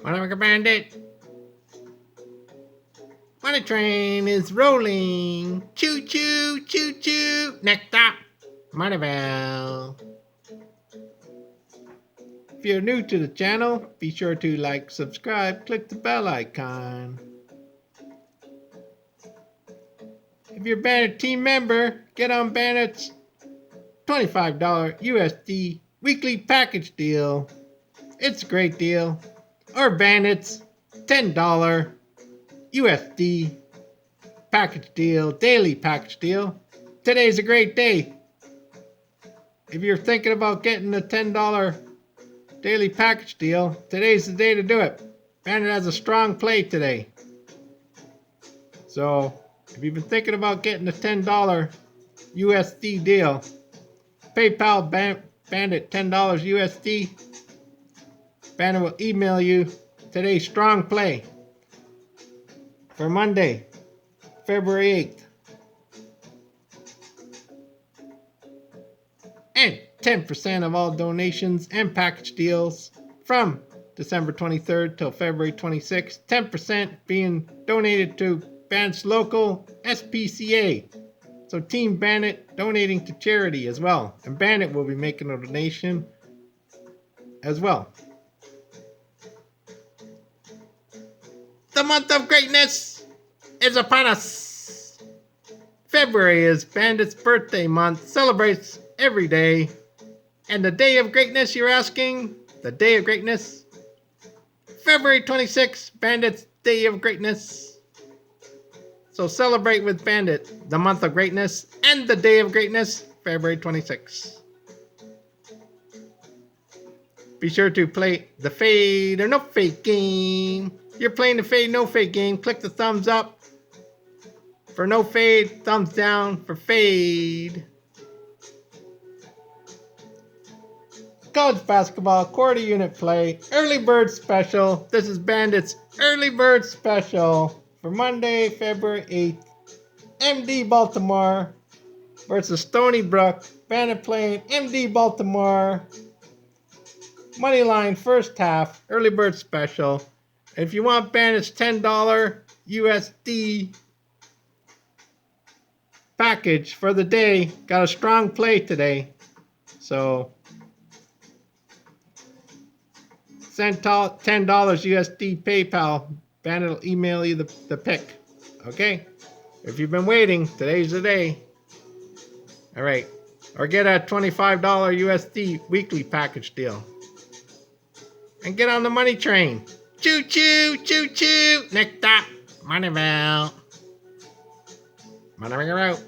Wanna bandit? Money train is rolling. Choo choo, choo choo. Next up, Money Bell. If you're new to the channel, be sure to like, subscribe, click the bell icon. If you're a Bandit team member, get on Bandit's $25 USD weekly package deal. It's a great deal. Or Bandit's $10 USD package deal, daily package deal. Today's a great day. If you're thinking about getting a $10 daily package deal, today's the day to do it. Bandit has a strong play today. So, if you've been thinking about getting a $10 USD deal, PayPal Bandit $10 USD. Bandit will email you today's strong play for Monday, February 8th. And 10% of all donations and package deals from December 23rd till February 26th. 10% being donated to Bandit's local SPCA. So Team Bandit donating to charity as well. And Bandit will be making a donation as well. The month of greatness is upon us. February is Bandit's birthday month. Celebrates every day. And the day of greatness, you're asking? The day of greatness? February 26th, Bandit's day of greatness. So celebrate with Bandit, the month of greatness, and the day of greatness, February 26th. Be sure to play the fade or no fade game. If you're playing the fade no fade game, click the thumbs up for no fade, thumbs down for fade. College basketball quarter unit play, early bird special. This is Bandit's early bird special for Monday, February 8th. MD-Baltimore versus Stoney Brook. Bandit playing MD-Baltimore. Money line first half, early bird special. If you want Bandit's $10 USD package for the day, got a strong play today. So send $10 USD PayPal. Bandit will email you the pick. Okay? If you've been waiting, today's the day. Alright. Or get a $25 USD weekly package deal. And get on the money train. Choo choo, choo choo. Next stop, Money Bell. Money out.